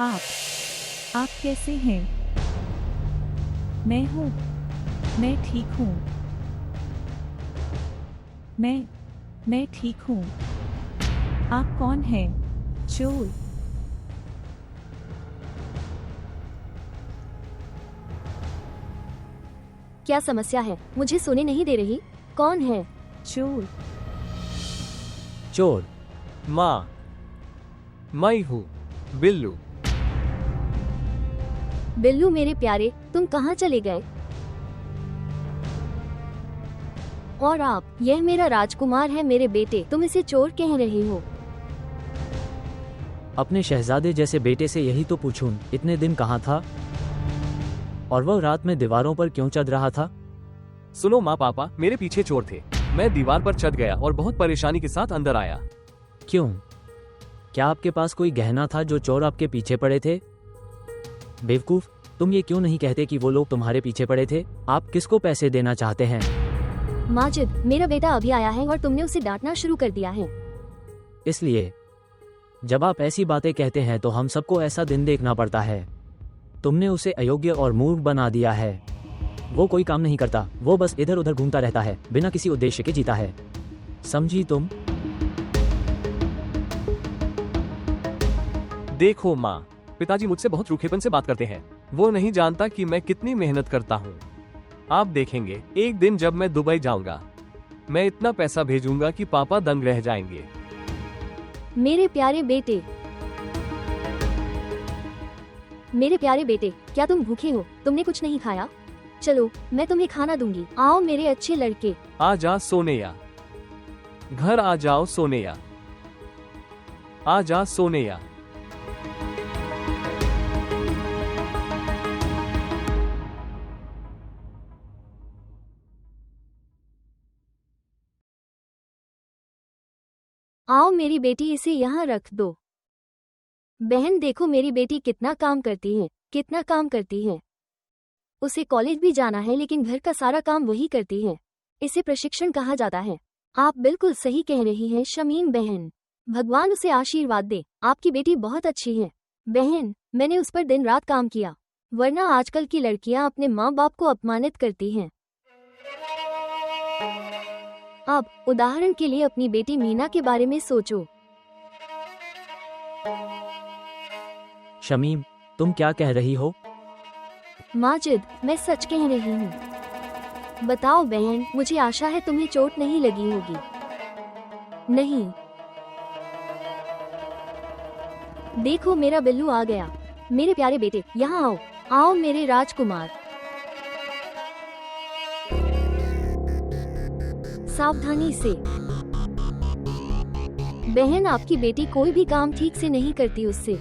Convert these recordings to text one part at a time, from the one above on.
आप कैसे हैं? मैं ठीक हूँ। मैं ठीक हूँ। आप कौन हैं? चोर। क्या समस्या है? मुझे सोने नहीं दे रही। कौन है? चोर। चोर? माँ, मैं हूँ बिल्लू। बिल्लू मेरे प्यारे, तुम कहाँ चले गए? और आप, यह मेरा राजकुमार है मेरे बेटे, तुम इसे चोर कह रहे हो। अपने शहजादे जैसे बेटे से यही तो पूछूं, इतने दिन कहाँ था? और वह रात में दीवारों पर क्यों चढ़ रहा था? सुनो माँ, पापा मेरे पीछे चोर थे। मैं दीवार पर चढ़ गया और बहुत परेशानी के साथ अंदर आया। क्यों? क्या आपके पास कोई गहना था जो चोर आपके पीछे पड़े थे? बेवकूफ, तुम ये क्यों नहीं कहते कि वो लोग तुम्हारे पीछे पड़े थे? आप किसको पैसे देना चाहते हैं? माजिद, मेरा बेटा अभी आया है और तुमने उसे डांटना शुरू कर दिया है। इसलिए जब आप ऐसी बातें कहते हैं तो हम सबको ऐसा दिन देखना पड़ता है। तुमने उसे अयोग्य और मूर्ख बना दिया है। वो कोई काम नहीं करता, वो बस इधर उधर घूमता रहता है, बिना किसी उद्देश्य के जीता है। समझी तुम? देखो माँ, पिताजी मुझसे बहुत रूखेपन से बात करते हैं। वो नहीं जानता कि मैं कितनी मेहनत करता हूँ। आप देखेंगे एक दिन जब मैं दुबई जाऊंगा, मैं इतना पैसा भेजूंगा कि पापा दंग रह जाएंगे। मेरे प्यारे बेटे, क्या तुम भूखे हो? तुमने कुछ नहीं खाया? चलो, मैं तुम्हें खाना दूंगी। आओ मेरे अच्छे लड़के। आ जा सोनेया, घर आ जाओ सोनेया, आ जा सोनेया। आओ मेरी बेटी, इसे यहाँ रख दो। बहन देखो मेरी बेटी कितना काम करती है। उसे कॉलेज भी जाना है लेकिन घर का सारा काम वही करती है। इसे प्रशिक्षण कहा जाता है। आप बिल्कुल सही कह रही हैं शमीम बहन। भगवान उसे आशीर्वाद दे। आपकी बेटी बहुत अच्छी है। बहन, मैंने उस पर दिन रात काम किया, वरना आजकल की लड़कियां अपने माँ बाप को अपमानित करती हैं। अब उदाहरण के लिए अपनी बेटी मीना के बारे में सोचो। शमीम, तुम क्या कह रही हो? माजिद, मैं सच कह रही हूँ। बताओ बहन, मुझे आशा है तुम्हें चोट नहीं लगी होगी। नहीं। देखो मेरा बिल्लू आ गया। मेरे प्यारे बेटे, यहाँ आओ। आओ मेरे राजकुमार। सावधानी से। बहन, आपकी बेटी कोई भी काम ठीक से नहीं करती उससे।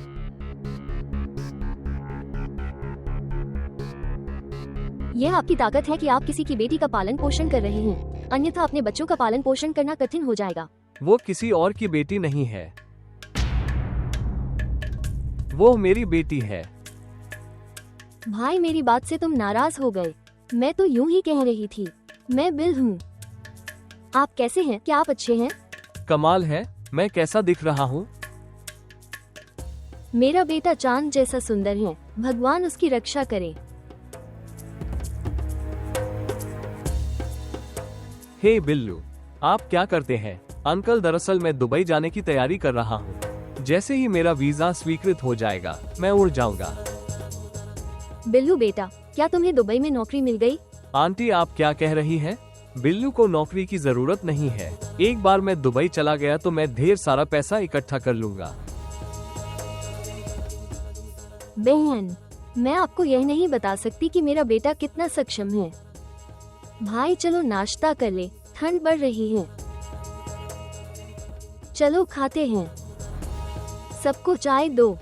यह आपकी ताकत है कि आप किसी की बेटी का पालन पोषण कर रहे हैं, अन्यथा अपने बच्चों का पालन पोषण करना कठिन हो जाएगा। वो किसी और की बेटी नहीं है, वो मेरी बेटी है। भाई, मेरी बात से तुम नाराज हो गए। मैं तो यूं ही कह रही थी। मैं बिल हूँ। आप कैसे हैं? क्या आप अच्छे हैं? कमाल है, मैं कैसा दिख रहा हूँ? मेरा बेटा चांद जैसा सुंदर है। भगवान उसकी रक्षा करे। हे बिल्लू, आप क्या करते हैं? अंकल, दरअसल मैं दुबई जाने की तैयारी कर रहा हूँ। जैसे ही मेरा वीजा स्वीकृत हो जाएगा, मैं उड़ जाऊंगा। बिल्लू बेटा, क्या तुम्हें दुबई में नौकरी मिल गई? आंटी, आप क्या कह रही हैं? बिल्लू को नौकरी की जरूरत नहीं है। एक बार मैं दुबई चला गया तो मैं ढेर सारा पैसा इकट्ठा कर लूंगा। बहन, मैं आपको यह नहीं बता सकती कि मेरा बेटा कितना सक्षम है। भाई चलो नाश्ता कर ले, ठंड बढ़ रही है। चलो खाते हैं। सबको चाय दो।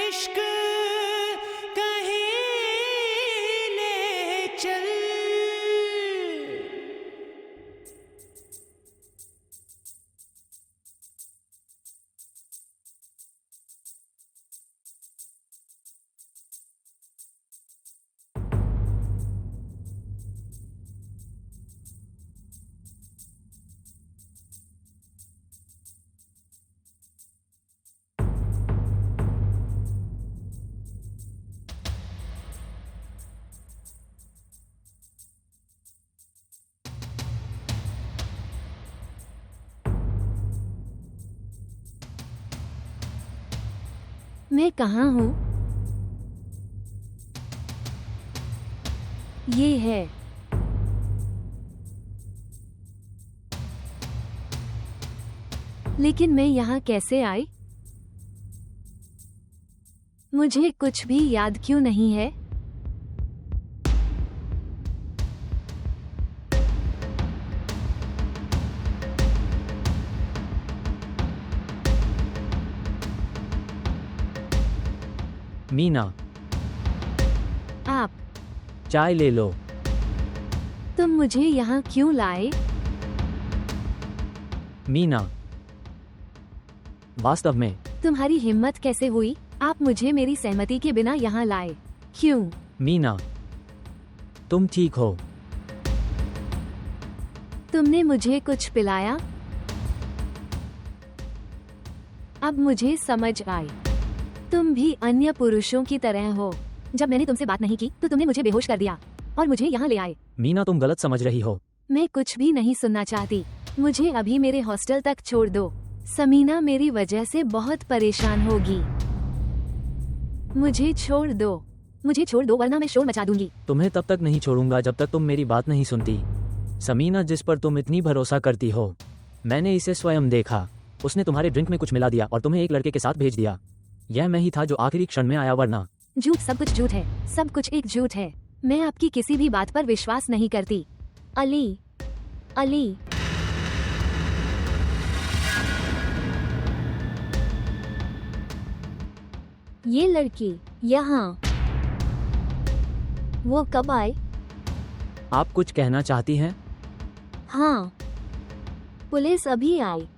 इश्क कहीं ले चल। मैं कहाँ हूँ? ये है। लेकिन मैं यहाँ कैसे आई? मुझे कुछ भी याद क्यों नहीं है? मीना, आप, चाय ले लो। तुम मुझे यहाँ क्यों लाए? मीना, वास्तव में तुम्हारी हिम्मत कैसे हुई? आप मुझे मेरी सहमति के बिना यहाँ लाए। क्यों? मीना, तुम ठीक हो? तुमने मुझे कुछ पिलाया? अब मुझे समझ आई। तुम भी अन्य पुरुषों की तरह हो। जब मैंने तुमसे बात नहीं की तो तुमने मुझे बेहोश कर दिया और मुझे यहाँ ले आए। मीना, तुम गलत समझ रही हो। मैं कुछ भी नहीं सुनना चाहती। मुझे अभी मेरे हॉस्टल तक छोड़ दो। समीना मेरी वजह से बहुत परेशान होगी। मुझे छोड़ दो। मुझे छोड़ दो वरना मैं शोर मचा दूंगी। तुम्हें तब तक नहीं छोड़ूंगा जब तक तुम मेरी बात नहीं सुनती। समीना, जिस पर तुम इतनी भरोसा करती हो, मैंने इसे स्वयं देखा। उसने तुम्हारे ड्रिंक में कुछ मिला दिया और तुम्हें एक लड़के के साथ भेज दिया। यह मैं ही था जो आखिरी क्षण में आया, वरना। झूठ, सब कुछ झूठ है। सब कुछ एक झूठ है। मैं आपकी किसी भी बात पर विश्वास नहीं करती। अली, अली, ये लड़की यहाँ, वो कब आए? आप कुछ कहना चाहती हैं? हाँ, पुलिस अभी आई।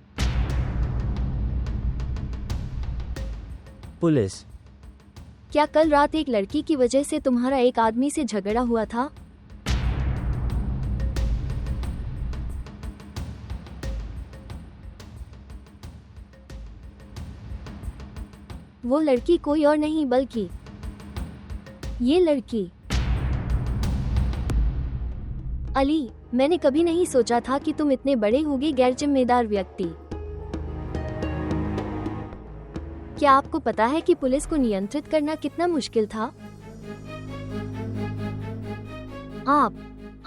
पुलिस? क्या कल रात एक लड़की की वजह से तुम्हारा एक आदमी से झगड़ा हुआ था? वो लड़की कोई और नहीं बल्कि ये लड़की। अली, मैंने कभी नहीं सोचा था कि तुम इतने बड़े होगे गैर जिम्मेदार व्यक्ति। क्या आपको पता है कि पुलिस को नियंत्रित करना कितना मुश्किल था?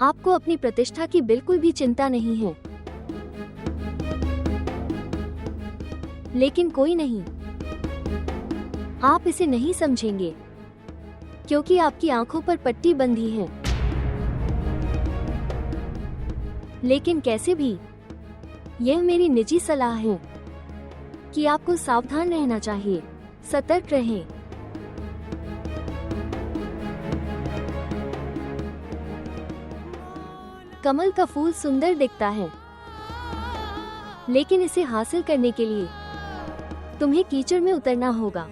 आपको अपनी प्रतिष्ठा की बिल्कुल भी चिंता नहीं है। लेकिन कोई नहीं, आप इसे नहीं समझेंगे क्योंकि आपकी आंखों पर पट्टी बंधी है। लेकिन कैसे भी, यह मेरी निजी सलाह है कि आपको सावधान रहना चाहिए। सतर्क रहें। कमल का फूल सुंदर दिखता है, लेकिन इसे हासिल करने के लिए तुम्हें कीचड़ में उतरना होगा।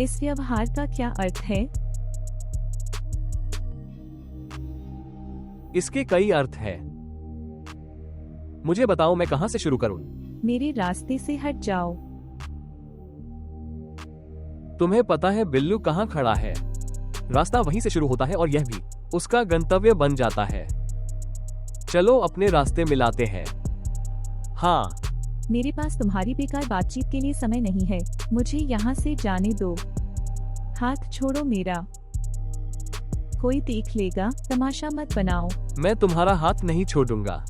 इस व्यवहार का क्या अर्थ है? इसके कई अर्थ हैं। मुझे बताओ, मैं कहां से शुरू करूं? मेरे रास्ते से हट जाओ। तुम्हें पता है बिल्लू कहां खड़ा है? रास्ता वहीं से शुरू होता है और यह भी उसका गंतव्य बन जाता है। चलो अपने रास्ते मिलाते हैं। हाँ, मेरे पास तुम्हारी बेकार बातचीत के लिए समय नहीं है। मुझे यहाँ से जाने दो। हाथ छोड़ो मेरा। कोई देख लेगा, तमाशा मत बनाओ। मैं तुम्हारा हाथ नहीं छोड़ूंगा।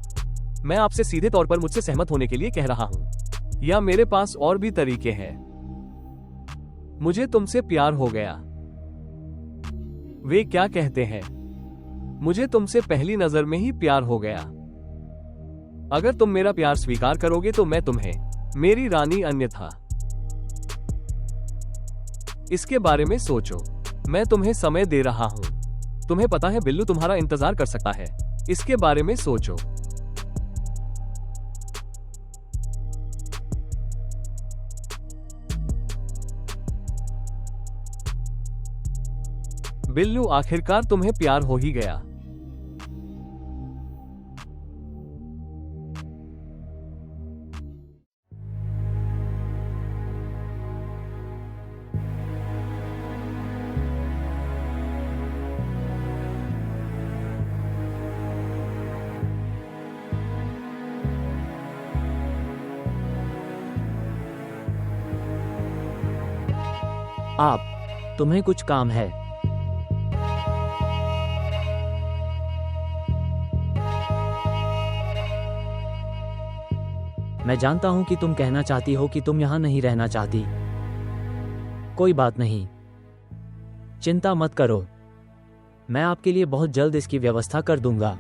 मैं आपसे सीधे तौर पर मुझसे सहमत होने के लिए कह रहा हूँ, या मेरे पास और भी तरीके हैं। मुझे तुमसे प्यार हो गया। वे क्या कहते हैं? मुझे तुमसे पहली नजर में ही प्यार हो गया। अगर तुम मेरा प्यार स्वीकार करोगे तो मैं तुम्हें मेरी रानी अन्यथा। इसके बारे में सोचो, मैं तुम्हें समय दे रहा हूं। तुम्हें पता है बिल्लू तुम्हारा इंतजार कर सकता है। इसके बारे में सोचो। बिल्लू आखिरकार तुम्हें प्यार हो ही गया। तुम्हें कुछ काम है। मैं जानता हूं कि तुम कहना चाहती हो कि तुम यहां नहीं रहना चाहती। कोई बात नहीं, चिंता मत करो, मैं आपके लिए बहुत जल्द इसकी व्यवस्था कर दूंगा।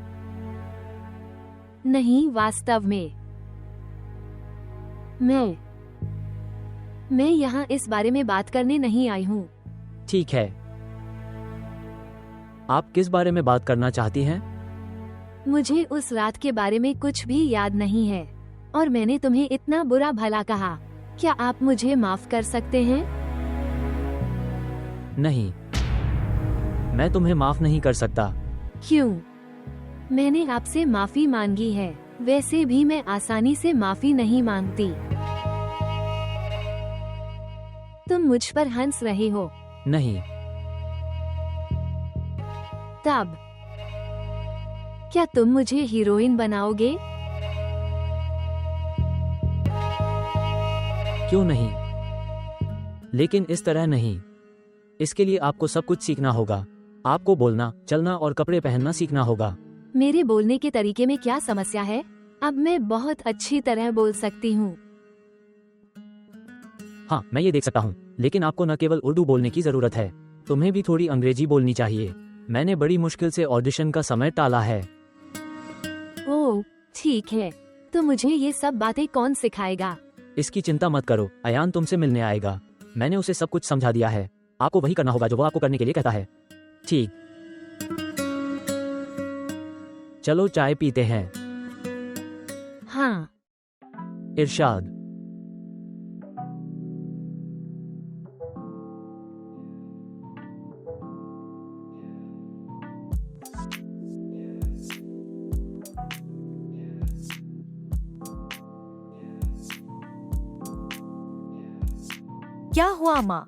नहीं, वास्तव में मैं यहाँ इस बारे में बात करने नहीं आई हूँ। ठीक है, आप किस बारे में बात करना चाहती हैं? मुझे उस रात के बारे में कुछ भी याद नहीं है और मैंने तुम्हें इतना बुरा भला कहा। क्या आप मुझे माफ कर सकते हैं? नहीं, मैं तुम्हें माफ नहीं कर सकता। क्यों? मैंने आपसे माफी मांगी है। वैसे भी मैं आसानी से माफी नहीं मांगती। तुम मुझ पर हंस रहे हो। नहीं। तब क्या तुम मुझे हीरोइन बनाओगे? क्यों नहीं, लेकिन इस तरह नहीं। इसके लिए आपको सब कुछ सीखना होगा। आपको बोलना, चलना और कपड़े पहनना सीखना होगा। मेरे बोलने के तरीके में क्या समस्या है? अब मैं बहुत अच्छी तरह बोल सकती हूँ। हाँ, मैं ये देख सकता हूँ, लेकिन आपको न केवल उर्दू बोलने की जरूरत है, तुम्हें भी थोड़ी अंग्रेजी बोलनी चाहिए। मैंने बड़ी मुश्किल से ऑडिशन का समय टाला है। ओह, ठीक है, तो मुझे ये सब बातें कौन सिखाएगा? इसकी चिंता मत करो, अयान तुमसे मिलने आएगा। मैंने उसे सब कुछ समझा दिया है। आपको वही करना होगा जो वो आपको करने के लिए कहता है। ठीक, चलो चाय पीते हैं। हाँ। इरशाद। क्या हुआ माँ?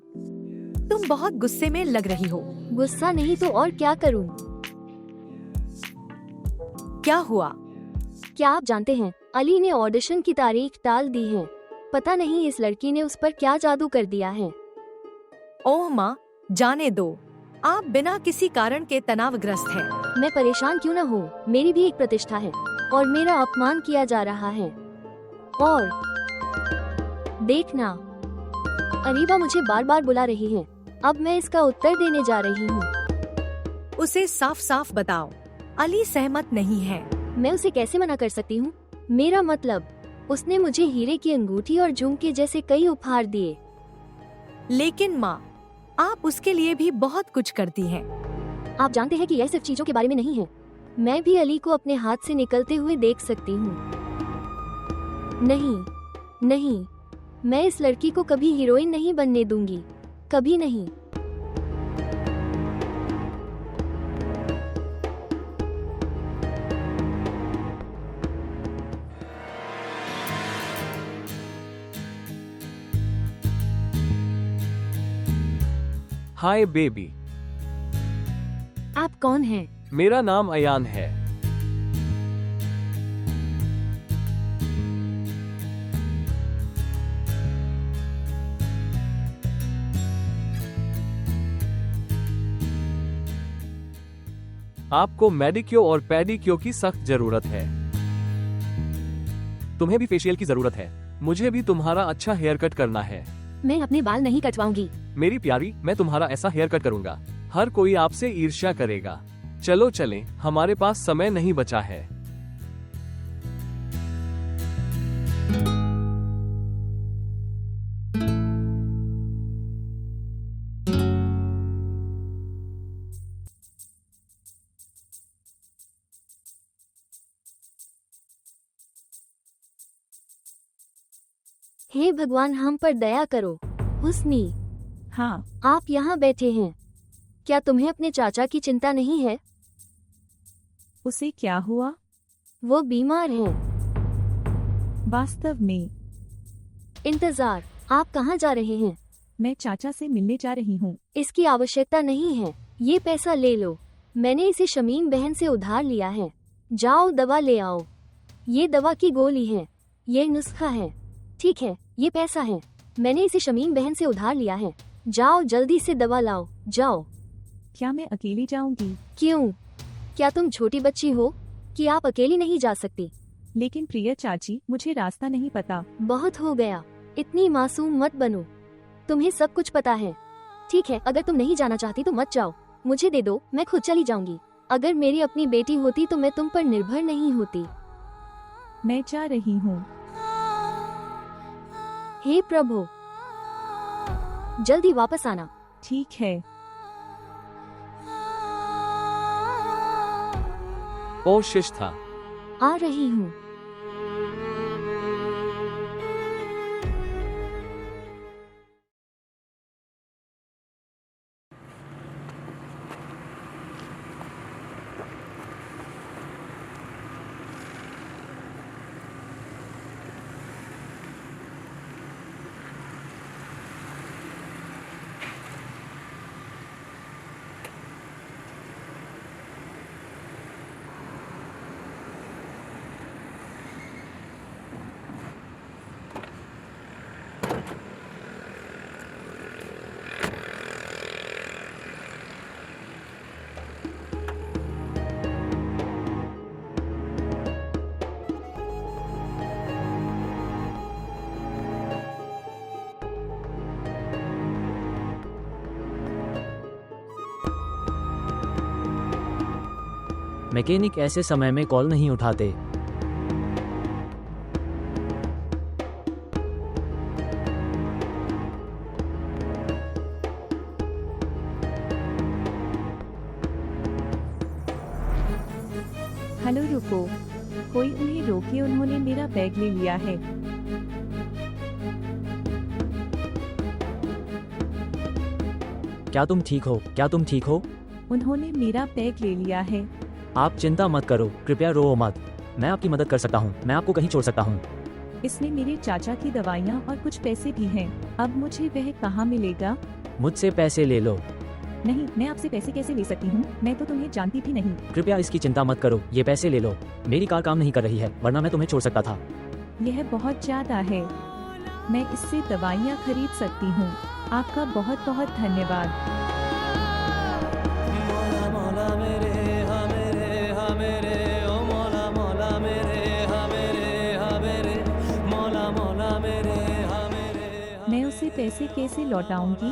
तुम बहुत गुस्से में लग रही हो। गुस्सा नहीं तो और क्या करूं? क्या हुआ? क्या आप जानते हैं, अली ने ऑडिशन की तारीख टाल दी है। पता नहीं इस लड़की ने उस पर क्या जादू कर दिया है। ओह माँ, जाने दो। आप बिना किसी कारण के तनावग्रस्त हैं। मैं परेशान क्यों न हूँ? मेरी भी एक प्रतिष्ठा है और मेरा अपमान किया जा रहा है। और देखना, अरीबा मुझे बार बार बुला रही है। अब मैं इसका उत्तर देने जा रही हूँ। उसे साफ साफ बताओ, अली सहमत नहीं है। मैं उसे कैसे मना कर सकती हूँ? मेरा मतलब, उसने मुझे हीरे की अंगूठी और झुमके जैसे कई उपहार दिए। लेकिन माँ, आप उसके लिए भी बहुत कुछ करती हैं। आप जानते हैं कि यह सिर्फ चीजों के बारे में नहीं है। मैं भी अली को अपने हाथ से निकलते हुए देख सकती हूँ। नहीं, नहीं, मैं इस लड़की को कभी हीरोइन नहीं बनने दूंगी, कभी नहीं। Hi baby. आप कौन हैं? मेरा नाम अयान है। आपको मेडिक्योर और पेडिक्योर की सख्त जरूरत है। तुम्हें भी फेशियल की जरूरत है। मुझे भी तुम्हारा अच्छा हेयर कट करना है। मैं अपने बाल नहीं कटवाऊंगी। मेरी प्यारी, मैं तुम्हारा ऐसा हेयर कट करूंगा, हर कोई आपसे ईर्ष्या करेगा। चलो चलें, हमारे पास समय नहीं बचा है। हे भगवान, हम पर दया करो। हुस्नी, हाँ, आप यहाँ बैठे हैं। क्या तुम्हें अपने चाचा की चिंता नहीं है? उसे क्या हुआ? वो बीमार हैं। वास्तव में? इंतजार, आप कहाँ जा रहे हैं? मैं चाचा से मिलने जा रही हूँ। इसकी आवश्यकता नहीं है। ये पैसा ले लो। मैंने इसे शमीम बहन से उधार लिया है। जाओ दवा ले आओ। ये दवा की गोली है। ये नुस्खा है। ठीक है, ये पैसा है। मैंने इसे शमीम बहन से उधार लिया है। जाओ जल्दी से दवा लाओ, जाओ। क्या मैं अकेली जाऊंगी? क्यों? क्या तुम छोटी बच्ची हो कि आप अकेली नहीं जा सकती? लेकिन प्रिय चाची, मुझे रास्ता नहीं पता। बहुत हो गया, इतनी मासूम मत बनो। तुम्हें सब कुछ पता है। ठीक है, अगर तुम नहीं जाना चाहती तो मत जाओ। मुझे दे दो, मैं खुद चली जाऊंगी। अगर मेरी अपनी बेटी होती तो मैं तुम पर निर्भर नहीं होती। मैं जा रही हूँ। हे प्रभु, जल्दी वापस आना। ठीक है। ओ शिष्ठा, आ रही हूँ। मैकेनिक ऐसे समय में कॉल नहीं उठाते। हेलो, रुको। कोई उन्हें रोके, उन्होंने मेरा बैग ले लिया है। क्या तुम ठीक हो? क्या तुम ठीक हो? उन्होंने मेरा बैग ले लिया है। आप चिंता मत करो, कृपया रो मत। मैं आपकी मदद कर सकता हूँ। मैं आपको कहीं छोड़ सकता हूँ। इसमें मेरे चाचा की दवाइयाँ और कुछ पैसे भी हैं। अब मुझे वह कहाँ मिलेगा? मुझसे पैसे ले लो। नहीं, मैं आपसे पैसे कैसे ले सकती हूँ? मैं तो तुम्हें जानती भी नहीं। कृपया इसकी चिंता मत करो, ये पैसे ले लो। मेरी कार काम नहीं कर रही है, वरना मैं तुम्हें छोड़ सकता था। यह बहुत ज्यादा है। मैं इससे दवाइयाँ खरीद सकती हूँ। आपका बहुत बहुत धन्यवाद। मैं उसे पैसे कैसे लौटाऊंगी?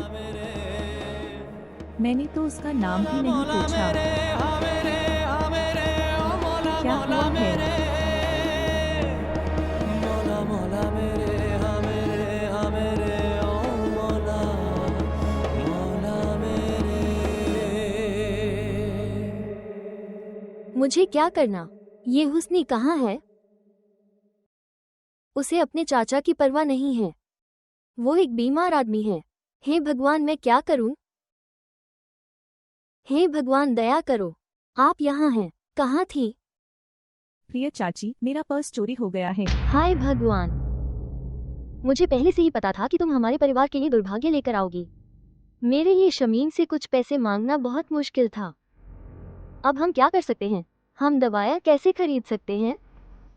मैंने तो उसका नाम भी नहीं पूछा। क्या हुआ है? मुझे क्या करना? ये हुस्नी कहाँ है? उसे अपने चाचा की परवाह नहीं है। वो एक बीमार आदमी है। हे भगवान, मैं क्या करूं? हे भगवान, दया करो। आप यहाँ हैं। कहाँ थी? प्रिय चाची, मेरा पर्स चोरी हो गया है। हाय भगवान, मुझे पहले से ही पता था कि तुम हमारे परिवार के लिए दुर्भाग्य लेकर आओगी। मेरे लिए शमीम से कुछ पैसे मांगना बहुत मुश्किल था। अब हम क्या कर सकते हैं? हम दवाएं कैसे खरीद सकते हैं?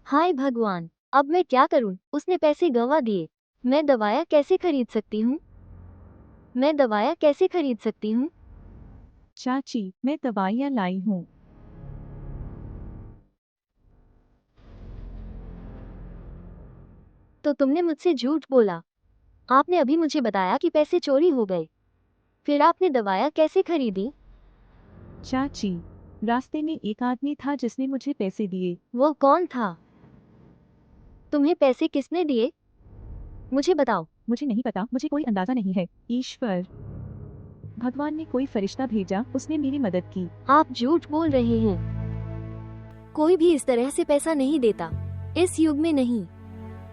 हाय भगवान, अब मैं क्या करूं? उसने पैसे गंवा दिए। मैं दवाएं कैसे खरीद सकती हूँ? मैं दवाएं कैसे खरीद सकती हूँ? चाची, मैं दवाइयाँ लाई हूँ। तो तुमने मुझसे झूठ बोला। आपने अभी मुझे बताया कि पैसे चोरी हो गए। फिर आपने दवाएं कैसे खरीदी? चाची, रास्ते में एक आदमी था जिसने मुझे पैसे दिए। वो कौन था? तुम्हें पैसे किसने दिए? मुझे बताओ। मुझे नहीं पता, मुझे कोई अंदाजा नहीं है। ईश्वर, भगवान ने कोई फरिश्ता भेजा, उसने मेरी मदद की। आप झूठ बोल रहे हैं। कोई भी इस तरह से पैसा नहीं देता, इस युग में नहीं।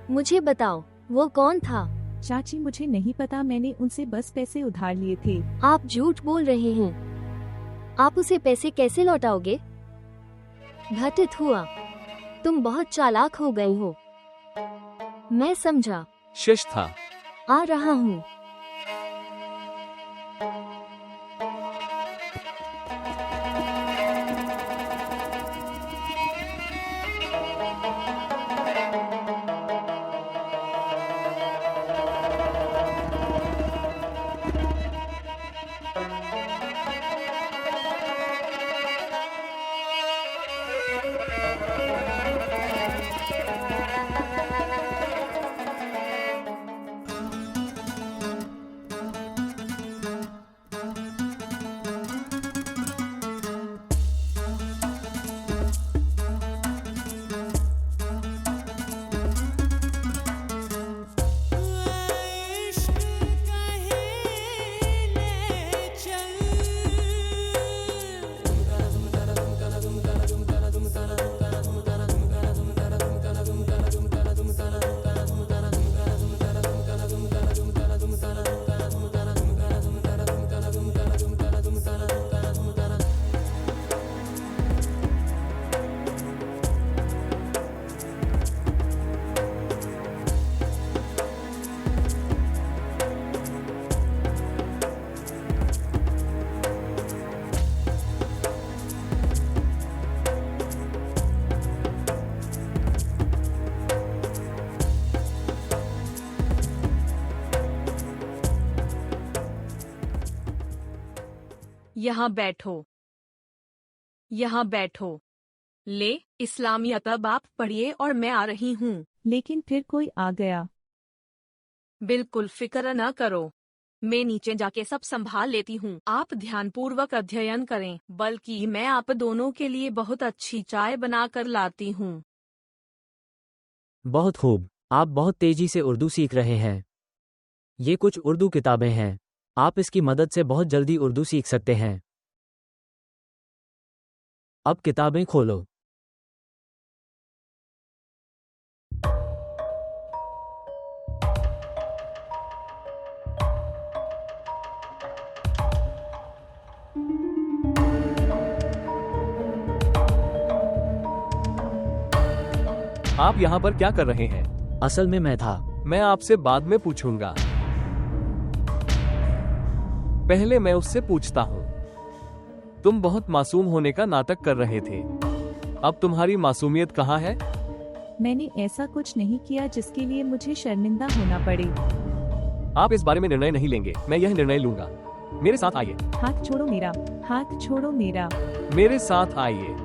मुझे बताओ, वो कौन था? चाची मुझे नहीं पता, मैंने उनसे बस पैसे उधार लिए थे। आप झूठ बोल रहे हैं। आप उसे पैसे कैसे लौटाओगे? घटित हुआ। तुम बहुत चालाक हो गए हो। मैं समझा। शश था। आ रहा हूँ। इश्क कहीं ले यहाँ बैठो, यहाँ बैठो। ले, इस्लामियत अब आप पढ़िए और मैं आ रही हूँ। लेकिन फिर कोई आ गया। बिल्कुल फिक्र न करो, मैं नीचे जाके सब संभाल लेती हूँ। आप ध्यानपूर्वक अध्ययन करें, बल्कि मैं आप दोनों के लिए बहुत अच्छी चाय बना कर लाती हूँ। बहुत खूब, आप बहुत तेजी से उर्दू सीख रहे हैं। ये कुछ उर्दू किताबें हैं, आप इसकी मदद से बहुत जल्दी उर्दू सीख सकते हैं। अब किताबें खोलो। आप यहाँ पर क्या कर रहे हैं? असल में मैं था। मैं आपसे बाद में पूछूंगा, पहले मैं उससे पूछता हूँ। तुम बहुत मासूम होने का नाटक कर रहे थे, अब तुम्हारी मासूमियत कहाँ है? मैंने ऐसा कुछ नहीं किया जिसके लिए मुझे शर्मिंदा होना पड़े। आप इस बारे में निर्णय नहीं लेंगे, मैं यह निर्णय लूंगा। मेरे साथ आइए। हाथ छोड़ो मेरा, हाथ छोड़ो मेरा। मेरे साथ आइए।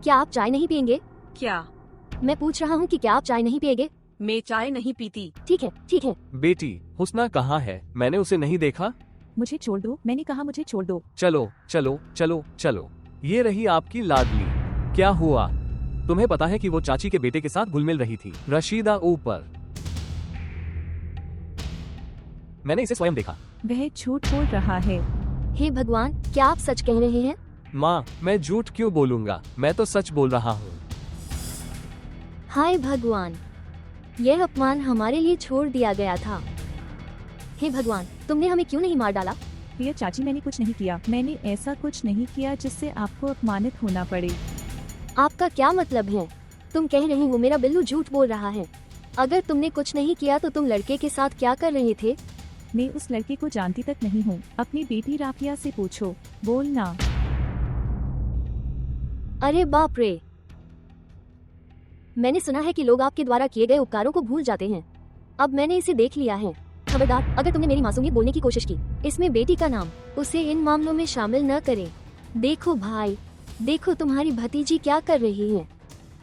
क्या आप चाय नहीं पियेंगे? क्या? मैं पूछ रहा हूँ कि क्या आप चाय नहीं पियेंगे? मैं चाय नहीं पीती। ठीक है, ठीक है। बेटी, हुस्ना कहाँ है? मैंने उसे नहीं देखा। मुझे छोड़ दो, मैंने कहा मुझे छोड़ दो। चलो चलो चलो चलो, ये रही आपकी लाडली। क्या हुआ? तुम्हें पता है कि वो चाची के बेटे के साथ घुल मिल रही थी। रशीदा ऊपर। मैंने इसे स्वयं देखा। वह झूठ बोल रहा है। हे भगवान, क्या आप सच कह रहे हैं? माँ, मैं झूठ क्यों बोलूंगा, मैं तो सच बोल रहा हूँ। हाय भगवान, यह अपमान हमारे लिए छोड़ दिया गया था। हे भगवान, तुमने हमें क्यों नहीं मार डाला? प्रिय चाची, मैंने कुछ नहीं किया। मैंने ऐसा कुछ नहीं किया जिससे आपको अपमानित होना पड़े। आपका क्या मतलब है? तुम कह रही हो मेरा बिल्लू झूठ बोल रहा है। अगर तुमने कुछ नहीं किया तो तुम लड़के के साथ क्या कर रहे थे? मैं उस लड़के को जानती तक नहीं हूँ। अपनी बेटी राफिया से पूछो। बोलना। अरे बाप रे, मैंने सुना है कि लोग आपके द्वारा किए गए उपकारों को भूल जाते हैं। अब मैंने इसे देख लिया है। खबरदार, अगर तुमने मेरी मासूमियत बोलने की कोशिश की, इसमें बेटी का नाम, उसे इन मामलों में शामिल न करें। देखो भाई, देखो तुम्हारी भतीजी क्या कर रही है।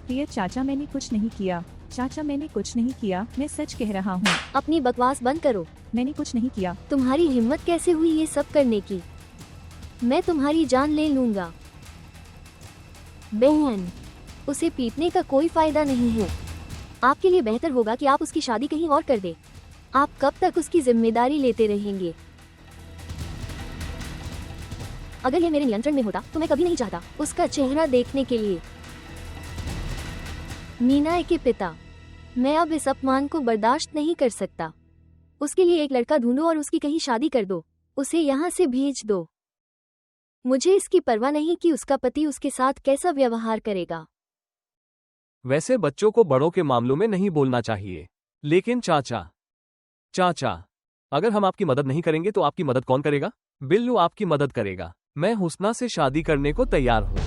प्रिय चाचा, मैंने कुछ नहीं किया। चाचा, मैंने कुछ नहीं किया। मैं सच कह रहा हूँ। अपनी बकवास बंद करो। मैंने कुछ नहीं किया। तुम्हारी हिम्मत कैसे हुई ये सब करने की? मैं तुम्हारी जान ले लूंगा। बहन, उसे पीटने का कोई फायदा नहीं है। आपके लिए बेहतर होगा कि आप उसकी शादी कहीं और कर दे। आप कब तक उसकी जिम्मेदारी लेते रहेंगे? अगर ये मेरे नियंत्रण में होता तो मैं कभी नहीं चाहता उसका चेहरा देखने के लिए। मीना के पिता, मैं अब इस अपमान को बर्दाश्त नहीं कर सकता। उसके लिए एक लड़का ढूंढो और उसकी कहीं शादी कर दो। उसे यहाँ से भेज दो। मुझे इसकी परवाह नहीं कि उसका पति उसके साथ कैसा व्यवहार करेगा। वैसे बच्चों को बड़ों के मामलों में नहीं बोलना चाहिए, लेकिन चाचा, अगर हम आपकी मदद नहीं करेंगे तो आपकी मदद कौन करेगा? बिल्लू आपकी मदद करेगा। मैं हुस्ना से शादी करने को तैयार हूँ।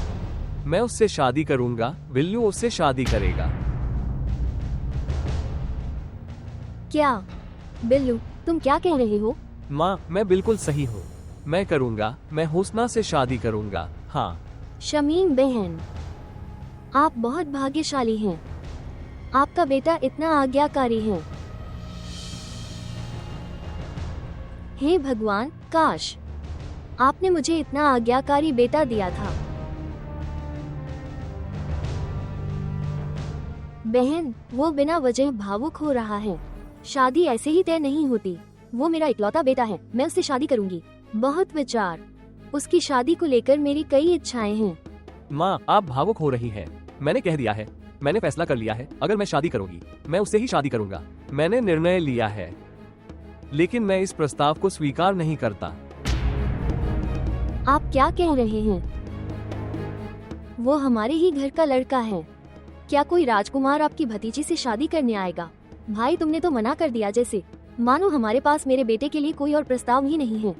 मैं उससे शादी करूंगा, बिल्लू उससे शादी करेगा। क्या बिल्लू, तुम क्या कह रहे हो? माँ, मैं बिल्कुल सही हूँ। मैं करूंगा, मैं हुस्ना से शादी करूंगा। हाँ। शमीम बहन, आप बहुत भाग्यशाली हैं। आपका बेटा इतना आज्ञाकारी है। हे भगवान, काश आपने मुझे इतना आज्ञाकारी बेटा दिया था। बहन, वो बिना वजह भावुक हो रहा है। शादी ऐसे ही तय नहीं होती। वो मेरा इकलौता बेटा है। मैं उससे शादी करूंगी। बहुत विचार। उसकी शादी को लेकर मेरी कई इच्छाएं हैं। माँ, आप भावुक हो रही हैं। मैंने कह दिया है, मैंने फैसला कर लिया है। अगर मैं शादी करूंगी, मैं उससे ही शादी करूंगा। मैंने निर्णय लिया है, लेकिन मैं इस प्रस्ताव को स्वीकार नहीं करता। आप क्या कह रहे हैं? वो हमारे ही घर का लड़का है। क्या कोई राजकुमार आपकी भतीजी से शादी करने आएगा? भाई, तुमने तो मना कर दिया, जैसे मानो हमारे पास मेरे बेटे के लिए कोई और प्रस्ताव ही नहीं है।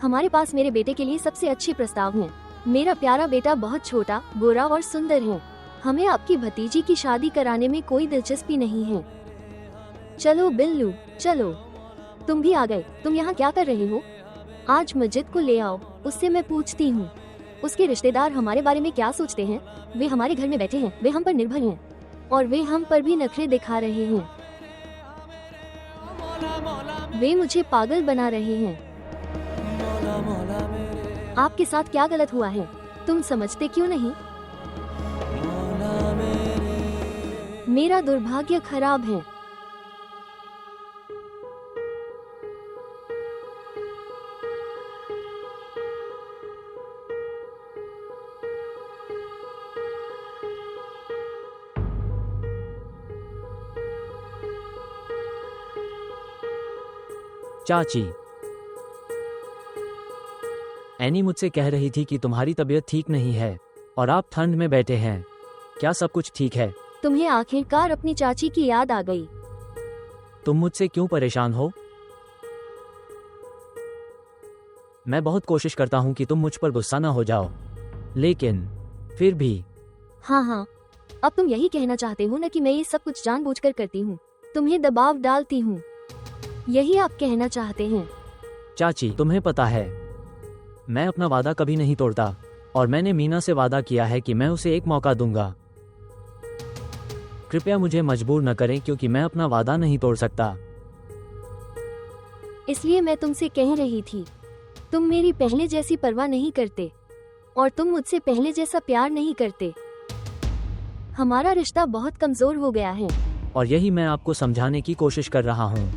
हमारे पास मेरे बेटे के लिए सबसे अच्छे प्रस्ताव हैं। मेरा प्यारा बेटा बहुत छोटा, गोरा और सुंदर है। हमें आपकी भतीजी की शादी कराने में कोई दिलचस्पी नहीं है। चलो बिल्लू, चलो। तुम भी आ गए। तुम यहाँ क्या कर रहे हो? आज मजिद को ले आओ, उससे मैं पूछती हूँ उसके रिश्तेदार हमारे बारे में क्या सोचते हैं। वे हमारे घर में बैठे हैं, वे हम पर निर्भर हैं और वे हम पर भी नखरे दिखा रहे हैं। वे मुझे पागल बना रहे हैं। आपके साथ क्या गलत हुआ है? तुम समझते क्यों नहीं? मेरा दुर्भाग्य खराब है। चाची, एनी मुझसे कह रही थी कि तुम्हारी तबीयत ठीक नहीं है और आप ठंड में बैठे हैं। क्या सब कुछ ठीक है? तुम्हें आखिरकार अपनी चाची की याद आ गई। तुम मुझसे क्यों परेशान हो? मैं बहुत कोशिश करता हूँ कि तुम मुझ पर गुस्सा ना हो जाओ, लेकिन फिर भी। हाँ, अब तुम यही कहना चाहते हो ना कि मैं ये सब कुछ जानबूझकर करती हूँ, तुम्हें दबाव डालती हूँ। यही आप कहना चाहते हैं? चाची, तुम्हें पता है, मैं अपना वादा कभी नहीं तोड़ता और मैंने मीना से वादा किया है कि मैं उसे एक मौका दूंगा। कृपया मुझे मजबूर न करें, क्योंकि मैं अपना वादा नहीं तोड़ सकता। इसलिए मैं तुमसे कह रही थी, तुम मेरी पहले जैसी परवाह नहीं करते और तुम मुझसे पहले जैसा प्यार नहीं करते। हमारा रिश्ता बहुत कमजोर हो गया है। और यही मैं आपको समझाने की कोशिश कर रहा हूँ।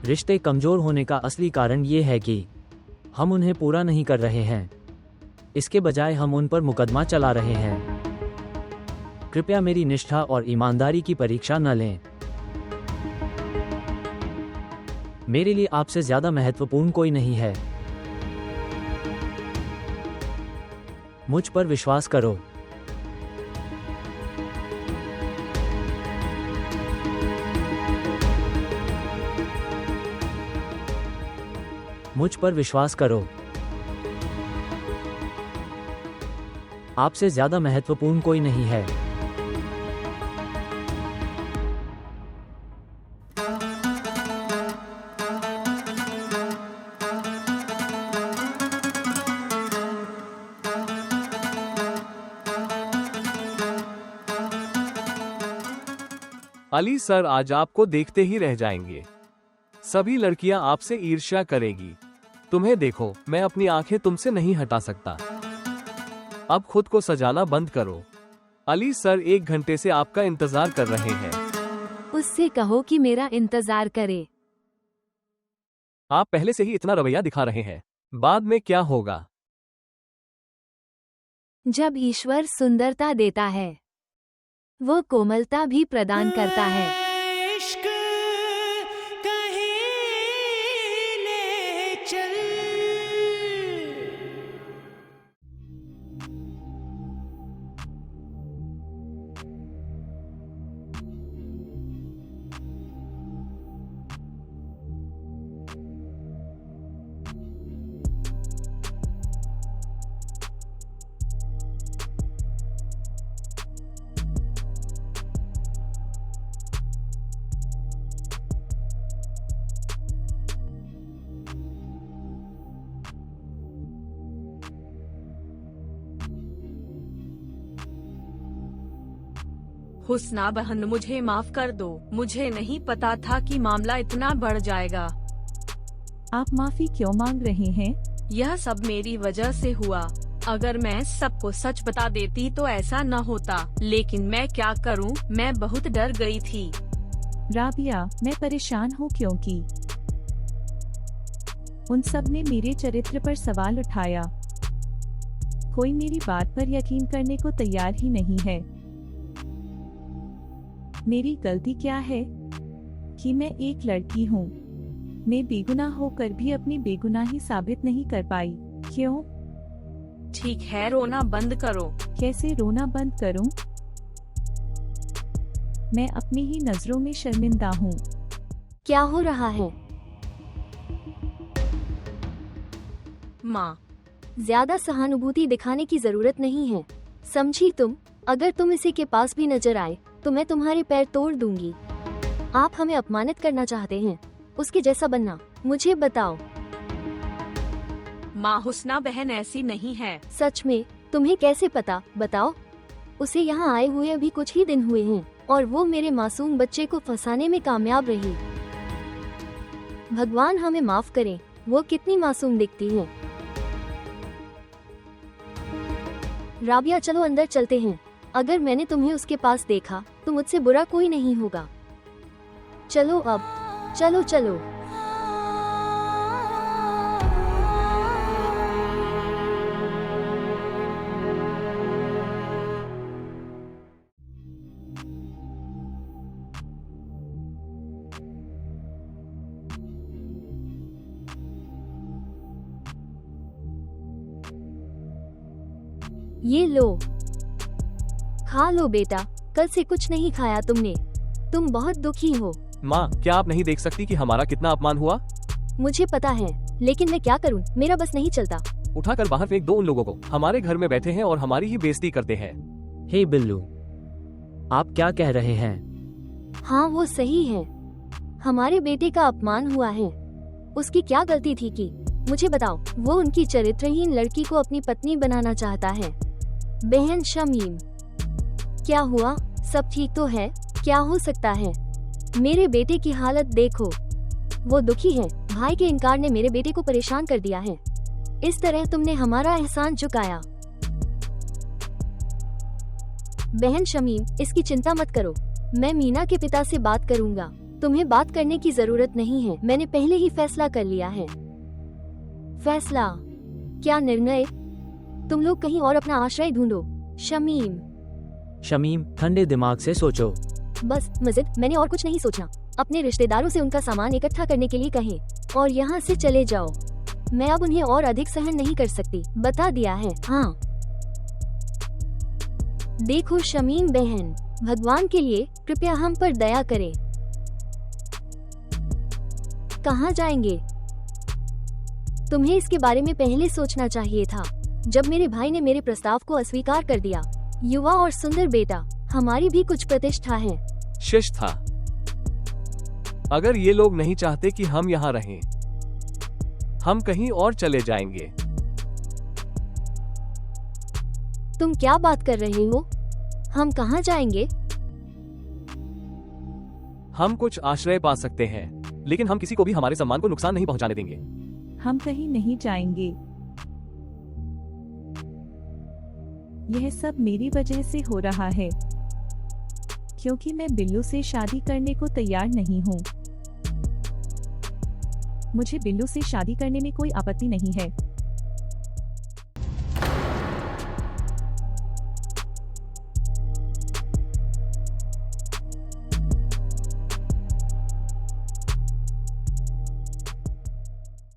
रिश्ते कमजोर होने का असली कारण ये है कि हम उन्हें पूरा नहीं कर रहे हैं। इसके बजाय हम उन पर मुकदमा चला रहे हैं। कृपया मेरी निष्ठा और ईमानदारी की परीक्षा न लें। मेरे लिए आपसे ज्यादा महत्वपूर्ण कोई नहीं है। मुझ पर विश्वास करो। मुझ पर विश्वास करो। आपसे ज्यादा महत्वपूर्ण कोई नहीं है। अली सर आज आपको देखते ही रह जाएंगे। सभी लड़कियां आपसे ईर्ष्या करेगी। तुम्हें देखो, मैं अपनी आंखें तुमसे नहीं हटा सकता। अब खुद को सजाना बंद करो। अली सर 1 घंटे से आपका इंतजार कर रहे हैं। उससे कहो कि मेरा इंतजार करे। आप पहले से ही इतना रवैया दिखा रहे हैं, बाद में क्या होगा? जब ईश्वर सुंदरता देता है, वो कोमलता भी प्रदान करता है। इश्क कहीं ले चल। हुस्ना बहन, मुझे माफ कर दो। मुझे नहीं पता था कि मामला इतना बढ़ जाएगा। आप माफी क्यों मांग रहे हैं? यह सब मेरी वजह से हुआ। अगर मैं सबको सच बता देती तो ऐसा न होता, लेकिन मैं क्या करूं, मैं बहुत डर गई थी। राबिया, मैं परेशान हूँ क्योंकि उन सब ने मेरे चरित्र पर सवाल उठाया। कोई मेरी बात पर यकीन करने को तैयार ही नहीं है। मेरी गलती क्या है कि मैं एक लड़की हूँ। मैं बेगुनाह होकर भी अपनी बेगुनाही साबित नहीं कर पाई। क्यों? ठीक है, रोना बंद करो। कैसे रोना बंद करूं? मैं अपनी ही नजरों में शर्मिंदा हूँ। क्या हो रहा है? माँ, ज्यादा सहानुभूति दिखाने की जरूरत नहीं है, समझी तुम? अगर तुम इसी के पास भी नजर आए तो मैं तुम्हारे पैर तोड़ दूंगी। आप हमें अपमानित करना चाहते हैं, उसके जैसा बनना। मुझे बताओ। माँ, हुस्ना बहन ऐसी नहीं है। सच में? तुम्हें कैसे पता? बताओ। उसे यहाँ आए हुए अभी कुछ ही दिन हुए हैं और वो मेरे मासूम बच्चे को फंसाने में कामयाब रही। भगवान हमें माफ करे, वो कितनी मासूम दिखती है। राबिया, चलो अंदर चलते हैं। अगर मैंने तुम्हें उसके पास देखा तो मुझसे बुरा कोई नहीं होगा। चलो अब, चलो चलो। ये लो, खा लो बेटा। कल से कुछ नहीं खाया तुमने। तुम बहुत दुखी हो। माँ, क्या आप नहीं देख सकती कि हमारा कितना अपमान हुआ? मुझे पता है, लेकिन मैं क्या करूं, मेरा बस नहीं चलता। उठाकर बाहर फेंक दो उन लोगों को। हमारे घर में बैठे हैं और हमारी ही बेइज्जती करते हैं। हे बिल्लू, आप क्या कह रहे हैं? हाँ, वो सही है। हमारे बेटे का अपमान हुआ है। उसकी क्या गलती थी कि? मुझे बताओ। वो उनकी चरित्रहीन लड़की को अपनी पत्नी बनाना चाहता है। बहन शमीम, क्या हुआ? सब ठीक तो है? क्या हो सकता है? मेरे बेटे की हालत देखो, वो दुखी है। भाई के इनकार ने मेरे बेटे को परेशान कर दिया है। इस तरह तुमने हमारा एहसान चुकाया। बहन शमीम, इसकी चिंता मत करो। मैं मीना के पिता से बात करूंगा। तुम्हें बात करने की जरूरत नहीं है, मैंने पहले ही फैसला कर लिया है। फैसला? क्या निर्णय? तुम लोग कहीं और अपना आश्रय ढूंढो। शमीम, शमीम, ठंडे दिमाग से सोचो। बस मजिद, मैंने और कुछ नहीं सोचा। अपने रिश्तेदारों से उनका सामान इकट्ठा करने के लिए कहें और यहाँ से चले जाओ। मैं अब उन्हें और अधिक सहन नहीं कर सकती, बता दिया है। हाँ देखो शमीम बहन, भगवान के लिए कृपया हम पर दया करें। कहाँ जाएंगे? तुम्हें इसके बारे में पहले सोचना चाहिए था, जब मेरे भाई ने मेरे प्रस्ताव को अस्वीकार कर दिया। युवा और सुंदर बेटा, हमारी भी कुछ प्रतिष्ठा है। शिश था। अगर ये लोग नहीं चाहते कि हम यहाँ रहें, हम कहीं और चले जाएंगे। तुम क्या बात कर रहे हो? हम कहाँ जाएंगे? हम कुछ आश्रय पा सकते हैं, लेकिन हम किसी को भी हमारे सम्मान को नुकसान नहीं पहुंचाने देंगे। हम कहीं नहीं जाएंगे। यह सब मेरी वजह से हो रहा है, क्योंकि मैं बिल्लू से शादी करने को तैयार नहीं हूँ। मुझे बिल्लू से शादी करने में कोई आपत्ति नहीं है,